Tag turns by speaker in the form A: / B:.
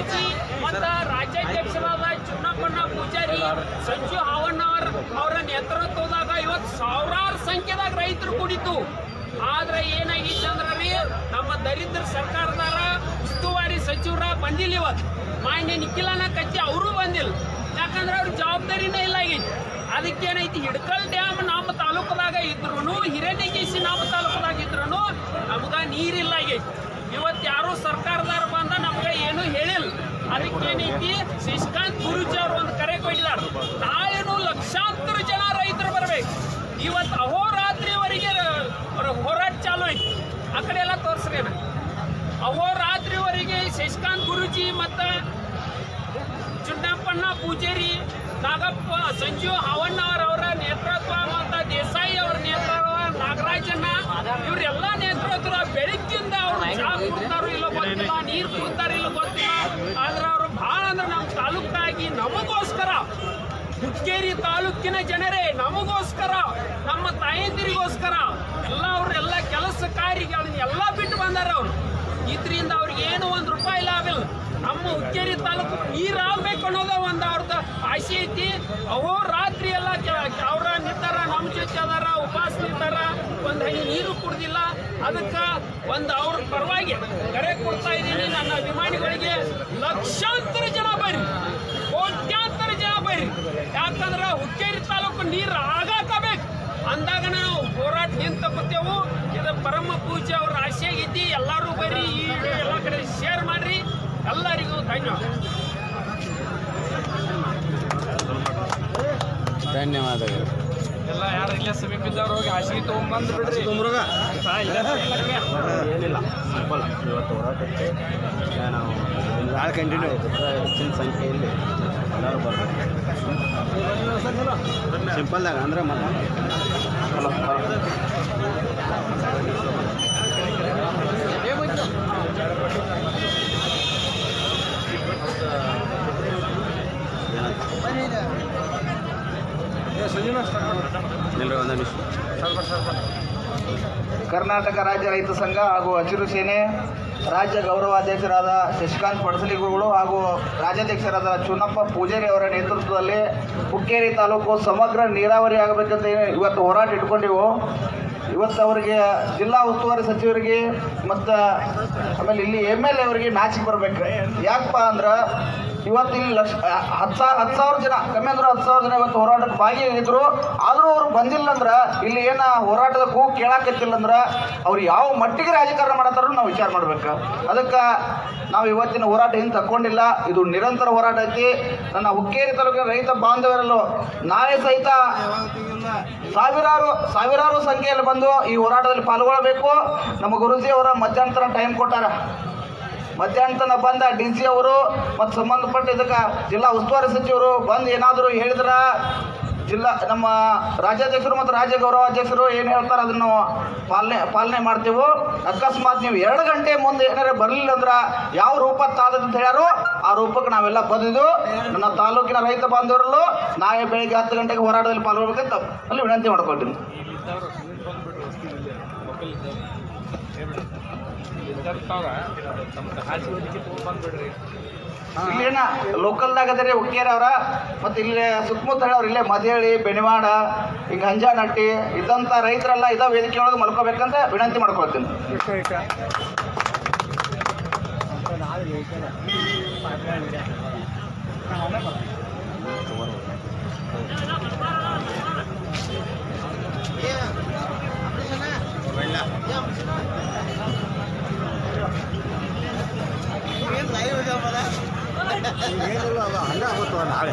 A: ಗುರೂಜಿ ಮತ್ತು ರಾಜ್ಯಾಧ್ಯಕ್ಷರಾದ ಚುನ್ನಪ್ಪಣ್ಣ ಪೂಜಾರಿ, ಸಂಜು ಹಾವಣ್ಣವರ್ ಅವರ ನೇತೃತ್ವದಾಗ ಇವತ್ತು ಸಾವಿರಾರು ಸಂಖ್ಯೆದಾಗ ರೈತರು ಕೂಡಿತು. ಆದ್ರೆ ಏನಾಗಿತ್ತು ಅಂದ್ರೆ ರೀ, ನಮ್ಮ ದರಿದ್ರ ಸರ್ಕಾರದಾರ ಉಸ್ತುವಾರಿ ಸಚಿವರ ಬಂದಿಲ್ಲ. ಇವತ್ತು ಮಾನ್ಯ ನಿಖಿಲನ ಕಚ್ಚಿ ಅವರು ಬಂದಿಲ್ಲ. ಯಾಕಂದ್ರೆ ಅವ್ರ ಜವಾಬ್ದಾರಿನೇ ಇಲ್ಲ ಆಗೈತಿ. ಅದಕ್ಕೇನೈತಿ, ಹಿಡ್ಕಲ್ ಡ್ಯಾಮ್ ನಮ್ಮ ತಾಲೂಕದಾಗ ಇದ್ರು, ಹಿರಣ್ಯಕೇಶಿ ನಮ್ಮ ತಾಲೂಕದಾಗ ಇದ್ರು ನಮ್ಗೆ ನೀರಿಲ್ಲ ಆಗೈತಿ. ಇವತ್ತು ಯಾರು ಸರ್ಕಾರದಾರ ಬಂದ ನಮ್ಗೆ ಏನು ಹೇಳಿಲ್ಲ. ಅದಕ್ಕೇನೈತಿ, ಶಶಿಕಾಂತ್ ಗುರೂಜಿ ಅವರು ಒಂದು ಕರೆ ಕೊಟ್ಟಿದ್ದಾರೆ, ನಾಳೆನು ಲಕ್ಷಾಂತರ ಜನ ರೈತರು ಬರ್ಬೇಕು. ಇವತ್ತು ಅಹೋರಾತ್ರಿವರೆಗೆ ಹೋರಾಟ ಚಾಲು ಐತಿ. ಆ ಕಡೆ ಎಲ್ಲ ತೋರಿಸ್ರೇನ, ಅಹೋರಾತ್ರಿವರೆಗೆ ಶಶಿಕಾಂತ್ ಗುರೂಜಿ ಮತ್ತು ಚುನ್ನಪ್ಪಣ್ಣ ಪೂಜಾರಿ, ನಾಗಪ್ಪ, ಸಂಜು ಹಾವಣ್ಣವರ ನೇತೃತ್ವ ಮತ್ತು ದೇಸಾಯಿ ಅವರ ನೇತೃತ್ವ, ನಾಗರಾಜಣ್ಣ ಇವರೆಲ್ಲ ನೇತೃತ್ವ ಬೆಳಗ್ಗಿಂದ ಅವರು ಚಾ ಕುಡ್ತಾರೋ ಇಲ್ಲ ಗೊತ್ತಿಲ್ಲ, ನೀರು ಕುಡ್ತಾರೋ ಇಲ್ಲ ಗೊತ್ತಿಲ್ಲ. ಆದ್ರೆ ಅವರು ಭಾಳ ಅಂದ್ರೆ ನಮ್ಮ ತಾಲೂಕಾಗಿ ನಮಗೋಸ್ಕರ, ಹುಕ್ಕೇರಿ ತಾಲೂಕಿನ ಜನರೇ ನಮಗೋಸ್ಕರ, ನಮ್ಮ ತಾಯಂದಿರಿಗೋಸ್ಕರ ಎಲ್ಲ ಅವರೆಲ್ಲ ಕೆಲಸ ಕಾರ್ಯಗಳನ್ನ ಎಲ್ಲ ಬಿಟ್ಟು ಬಂದಾರ. ಅವರು ಇದರಿಂದ ಅವ್ರಿಗೆ ಏನು ಒಂದು ರೂಪಾಯಿ ಲಾಭ ಇಲ್ಲ. ನಮ್ಮ ಹುಕ್ಕೇರಿ ತಾಲೂಕು ನೀರಾಗಬೇಕು ಅನ್ನೋದ ಒಂದು ಅವ್ರದ್ದು ಆಸೆ ಐತಿ. ಅಹೋರಾತ್ರಿ ಎಲ್ಲ ಅವ್ರ ನಿಂತಾರ, ನಮ್ಮ ಜೊತೆ ಅದಾರ, ಉಪವಾಸ ನಿಂತಾರ, ಒಂದು ಹನಿ ನೀರು ಕುಡ್ದಿಲ್ಲ. ಅದಕ್ಕೆ ಒಂದು ಅವ್ರ ಪರವಾಗಿ ಕರೆ ಕೊಡ್ತಾ ಇದ್ದೀನಿ ನನ್ನ ಅಭಿಮಾನಿಗಳಿಗೆ, ಲಕ್ಷಾಂತರ ಜನ ಬರ್ರಿ, ಕೋಟ್ಯಾಂತರ ಜನ ಬರ್ರಿ. ಯಾಕಂದ್ರೆ ಹುಕ್ಕೇರಿ ತಾಲೂಕು ನೀರು ಆಗಾಕಬೇಕು ಅಂದಾಗ ನಾವು ಹೋರಾಟ ನಿಂತಪ್ಪತ್ತೇವು. ಇದು ಪರಮ ಪೂಜೆ ಅವ್ರ ಆಸೆ ಆಗೈತಿ. ಎಲ್ಲರೂ ಬರ್ರಿ, ಈ ವಿಡಿಯೋ ಎಲ್ಲ ಕಡೆ ಶೇರ್ ಮಾಡ್ರಿ. ಎಲ್ಲರಿಗೂ
B: ಧನ್ಯವಾದಗಳು.
A: ಎಲ್ಲ ಯಾರು ಇಲ್ಲೇ ಸಮೀಪಿದ್ದವ್ರು ಹೋಗಿ ಹಾಸಿಗೆ ತೊಗೊಂಬಂದು ಬಿಡ್ರಿ.
B: ಏನಿಲ್ಲ, ಸಿಂಪಲ್. ಇವತ್ತು ಹೋರಾಟಕ್ಕೆ ನಾವು ನಾಳೆ ಕಂಟಿನ್ಯೂ ಹೆಚ್ಚಿನ ಸಂಖ್ಯೆಯಲ್ಲಿ ಎಲ್ಲರೂ ಬರ್ಬೇಕು. ಸಿಂಪಲ್ದಾಗ ಅಂದರೆ
C: ಕರ್ನಾಟಕ ರಾಜ್ಯ ರೈತ ಸಂಘ ಹಾಗೂ ಹಸಿರು ಸೇನೆ ರಾಜ್ಯ ಗೌರವಾಧ್ಯಕ್ಷರಾದ ಶಶಿಕಾಂತ್ ಪಡಸಲಿಗುಗಳು ಹಾಗೂ ರಾಜ್ಯಾಧ್ಯಕ್ಷರಾದ ಚುನ್ನಪ್ಪ ಪೂಜಾರಿ ಅವರ ನೇತೃತ್ವದಲ್ಲಿ ಹುಕ್ಕೇರಿ ತಾಲೂಕು ಸಮಗ್ರ ನೀರಾವರಿ ಆಗಬೇಕಂತ ಇವತ್ತು ಹೋರಾಟ ಇಟ್ಕೊಂಡಿವು. ಇವತ್ತು ಅವರಿಗೆ ಜಿಲ್ಲಾ ಉಸ್ತುವಾರಿ ಸಚಿವರಿಗೆ ಮತ್ತು ಆಮೇಲೆ ಇಲ್ಲಿ MLA ಅವರಿಗೆ ನಾಚಿಕೆ ಬರ್ಬೇಕು. ಯಾಕಪ್ಪ ಅಂದ್ರೆ ಇವತ್ತು ಇಲ್ಲಿ 10,000 ಜನ, ಕಮ್ಮಿ ಅಂದ್ರೆ 10,000 ಜನ ಇವತ್ತು ಹೋರಾಟಕ್ಕೆ ಭಾಗಿಯಾಗಿದ್ರು. ಆದರೂ ಅವರು ಬಂದಿಲ್ಲ ಅಂದ್ರೆ, ಇಲ್ಲಿ ಏನು ಹೋರಾಟದ ಕೂಗು ಕೇಳಾಕತ್ತಿಲ್ಲ ಅಂದ್ರೆ ಅವ್ರು ಯಾವ ಮಟ್ಟಿಗೆ ರಾಜಕಾರಣ ಮಾಡತ್ತಾರೋ ನಾವು ವಿಚಾರ ಮಾಡ್ಬೇಕು. ಅದಕ್ಕೆ ನಾವು ಇವತ್ತಿನ ಹೋರಾಟ ಏನು ತಕ್ಕೊಂಡಿಲ್ಲ, ಇದು ನಿರಂತರ ಹೋರಾಟ ಐತಿ. ನನ್ನ ಹುಕ್ಕೇರಿ ತಾಲೂಕಿನ ರೈತ ಬಾಂಧವರಲ್ಲೂ ನಾಳೆ ಸಹಿತ ಸಾವಿರಾರು ಸಂಖ್ಯೆಯಲ್ಲಿ ಬಂದು ಈ ಹೋರಾಟದಲ್ಲಿ ಪಾಲ್ಗೊಳ್ಳಬೇಕು. ನಮ್ಮ ಗುರೂಜಿ ಅವರ ಮಧ್ಯಾಹ್ನ ಟೈಮ್ ಕೊಟ್ಟಾರ. ಮಧ್ಯಾಹ್ನ ಬಂದ DC ಅವರು ಮತ್ತು ಸಂಬಂಧಪಟ್ಟ ಇದಕ್ಕೆ ಜಿಲ್ಲಾ ಉಸ್ತುವಾರಿ ಸಚಿವರು ಬಂದು ಏನಾದರೂ ಹೇಳಿದ್ರೆ ನಮ್ಮ ರಾಜ್ಯಾಧ್ಯಕ್ಷರು ಮತ್ತು ರಾಜ್ಯ ಗೌರವಾಧ್ಯಕ್ಷರು ಏನು ಹೇಳ್ತಾರೆ ಅದನ್ನು ಪಾಲನೆ ಮಾಡ್ತೀವಿ. ಅಕಸ್ಮಾತ್ ನೀವು 2 ಗಂಟೆ ಮುಂದೆ ಏನಾರು ಬರಲಿಲ್ಲ ಅಂದ್ರೆ ಯಾವ ರೂಪ ತಾದದ್ದು ಅಂತ ಹೇಳ್ಯಾರೋ ಆ ರೂಪಕ್ಕೆ ನಾವೆಲ್ಲ ಬಂದಿದ್ದು. ನನ್ನ ತಾಲೂಕಿನ ರೈತ ಬಾಂಧವರಲ್ಲೂ ನಾಳೆ ಬೆಳಿಗ್ಗೆ 10 ಗಂಟೆಗೆ ಹೋರಾಟದಲ್ಲಿ ಪಾಲ್ಗೊಳ್ಬೇಕಂತ ಅಲ್ಲಿ ವಿನಂತಿ ಮಾಡ್ಕೊಳ್ತೀನಿ. ಇಲ್ಲೇನ ಲೋಕಲ್ದಾಗ ಅದರಿ ಹುಕ್ಕೇರಿ ಅವರ ಮತ್ತು ಇಲ್ಲಿ ಸುತ್ತಮುತ್ತ ಹೇಳೋರು ಇಲ್ಲೇ ಮದೇಳಿ, ಬೆಣಿವಾಡ, ಹಿಂಗೆ ಹಂಜಾನಟ್ಟಿ ಇದ್ದಂಥ ರೈತರೆಲ್ಲ ಇದ ವೇದಿಕೆ ಒಳಗೆ ಮಲ್ಕೋಬೇಕಂತ ವಿನಂತಿ ಮಾಡ್ಕೊಳ್ತೀನಿ.
B: ಏನಿಲ್ಲ, ಅದು ಹಂಗೆ ಆಗುತ್ತವ ನಾಳೆ.